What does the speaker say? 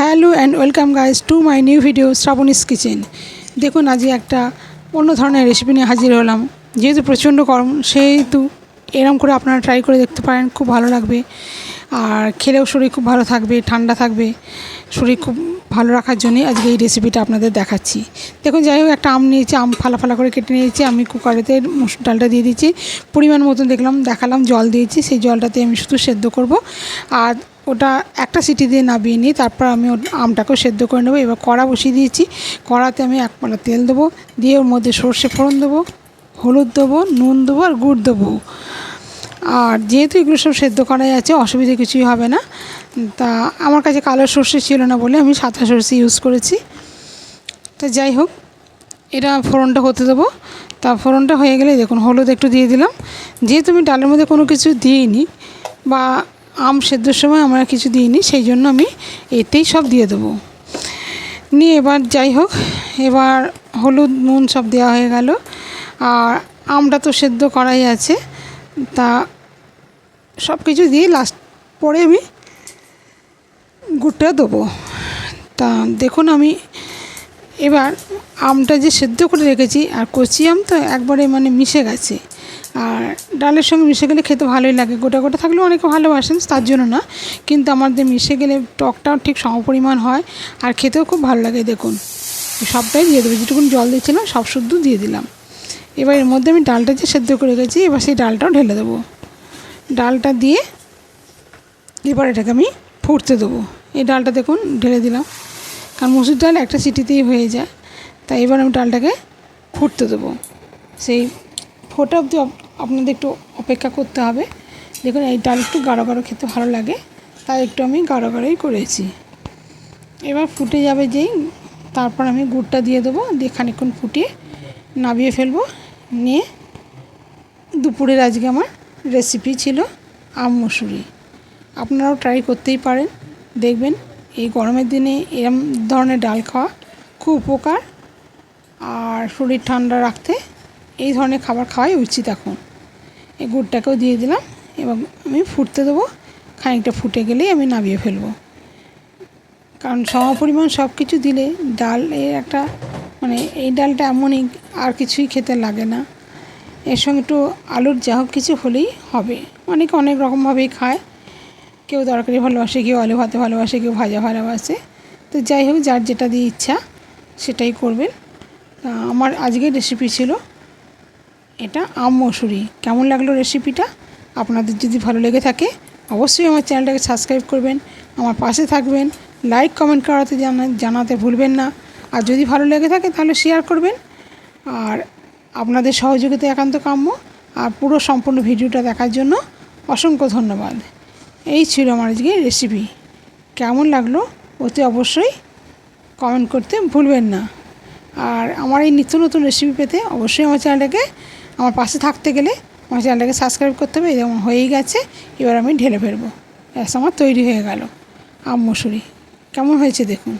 Hello and welcome guys to my new video Shrabani's kitchen. দেখুন আজকে একটা অন্য ধরনের রেসিপি নিয়ে হাজির হলাম। যেহেতু প্রচণ্ড গরম সেহেতু এরম করে আপনারা ট্রাই করে দেখতে পারেন, খুব ভালো লাগবে। আর খেলেও শরীর খুব ভালো থাকবে, ঠান্ডা থাকবে। শরীর খুব ভালো রাখার জন্যই আজকে এই রেসিপিটা আপনাদের দেখাচ্ছি। দেখুন যাই হোক, একটা আম নিয়েছি, আম ফালা ফালা করে কেটে নিয়েছি। আমি কুকারেতে মুসুর ডালটা দিয়ে দিয়েছি, পরিমাণ মতন দেখালাম জল দিয়েছি। সেই জলটাতে আমি শুধু সেদ্ধ করব। আর ওটা একটা সিটি দিয়ে নামিয়ে নিই, তারপর আমি আমটাকেও সেদ্ধ করে নেবো। এবার কড়া বসিয়ে দিয়েছি, কড়াতে আমি এক পালা তেল দেবো, দিয়ে ওর মধ্যে সর্ষে ফোড়ন দেবো, হলুদ দেবো, নুন দেবো আর গুড় দেবো। আর যেহেতু এগুলো সব সেদ্ধ করাই আছে, অসুবিধে কিছুই হবে না। তা আমার কাছে কালো সর্ষে ছিল না বলে আমি সাদা সর্ষে ইউজ করেছি। তা যাই হোক, এটা ফোড়নটা হতে দেবো। তা ফোড়নটা হয়ে গেলে দেখুন হলুদ একটু দিয়ে দিলাম। যেহেতু আমি ডালের মধ্যে কোনো কিছু দিইনি বা আম সেদ্ধর সময় আমরা কিছু দিইনি, সেই জন্য আমি এতেই সব দিয়ে দেবো। নিয়ে এবার যাই হোক, এবার হলুদ নুন সব দেওয়া হয়ে গেল। আর আমটা তো সেদ্ধ করাই আছে, তা সব কিছু দিয়ে লাস্ট পরে আমি গুড়টা দেবো। তা দেখুন আমি এবার আমটা যে সেদ্ধ করে রেখেছি, আর কচি আম তো একবারে মিশে গেছে। আর ডালের সঙ্গে মিশে গেলে খেতে ভালোই লাগে। গোটা গোটা থাকলেও অনেকে ভালোবাসেন, তার জন্য না, কিন্তু আমাদের মিশে গেলে টকটাও ঠিক সমপরিমাণ হয় আর খেতেও খুব ভালো লাগে। দেখুন সবটাই দিয়ে দেবো, যেটুকুন জল দিয়েছিলাম সব শুদ্ধ দিয়ে দিলাম। এবার এর মধ্যে আমি ডালটা যে সেদ্ধ করে রেখেছি, এবার সেই ডালটাও ঢেলে দেবো। ডালটা দিয়ে এবার এটাকে আমি ফুটতে দেবো। এই ডালটা দেখুন ঢেলে দিলাম, কারণ মুসুর ডাল একটা সিটিতেই হয়ে যায়। তাই এবার আমি ডালটাকে ফুটতে দেবো। সেই ফোটা অবধি আপনাদের একটু অপেক্ষা করতে হবে। দেখুন এই ডাল একটু গাঢ় গাঢ় খেতে ভালো লাগে, তাই একটু আমি গাঢ় গাঢ়ই করেছি। এবার ফুটে যাবে যেই, তারপর আমি গুড়টা দিয়ে দেবো, দিয়ে খানিকক্ষণ ফুটিয়ে নামিয়ে ফেলবো। নিয়ে দুপুরের আজকে আমার রেসিপি ছিল আম মুসুরি। আপনারাও ট্রাই করতেই পারেন, দেখবেন এই গরমের দিনে এরম ধরনের ডাল খাওয়া খুব উপকার। আর শরীর ঠান্ডা রাখতে এই ধরনের খাবার খাওয়াই উচিত। এখন এই গুড়টাকেও দিয়ে দিলাম, এবং আমি ফুটতে দেবো। খানিকটা ফুটে গেলেই আমি নামিয়ে ফেলবো, কারণ সমপরিমাণ সব কিছু দিলে ডালের একটা এই ডালটা এমনই, আর কিছুই খেতে লাগে না। এর সঙ্গে একটু আলুর যা হোক কিছু হলেই হবে। অনেকে অনেক রকমভাবেই খায়, কেউ তরকারি ভালোবাসে, কেউ আলু ভাতে ভালোবাসে, কেউ ভাজা ভালোবাসে। তো যাই হোক, যার যেটা দিয়ে ইচ্ছা সেটাই করবেন। আমার আজকের রেসিপি ছিল এটা আম মুসুরি। কেমন লাগলো রেসিপিটা? আপনাদের যদি ভালো লেগে থাকে অবশ্যই আমার চ্যানেলটাকে সাবস্ক্রাইব করবেন, আমার পাশে থাকবেন, লাইক কমেন্ট করাতে জানাতে ভুলবেন না। আর যদি ভালো লেগে থাকে তাহলে শেয়ার করবেন। আর আপনাদের সহযোগিতা একান্ত কাম্য। আর পুরো সম্পূর্ণ ভিডিওটা দেখার জন্য অসংখ্য ধন্যবাদ। এই ছিল আমার আজকে রেসিপি। কেমন লাগলো অতি অবশ্যই কমেন্ট করতে ভুলবেন না। আর আমার এই নিত্য নতুন রেসিপি পেতে অবশ্যই আমার চ্যানেলটাকে, আমার পাশে থাকতে গেলে আমার চ্যানেলটাকে সাবস্ক্রাইব করতে হবে। যেমন হয়েই গেছে, এবার আমি ঢেলে ফেলবো। ব্যাস আমার তৈরি হয়ে গেল আম মুসুরি। কেমন হয়েছে দেখুন।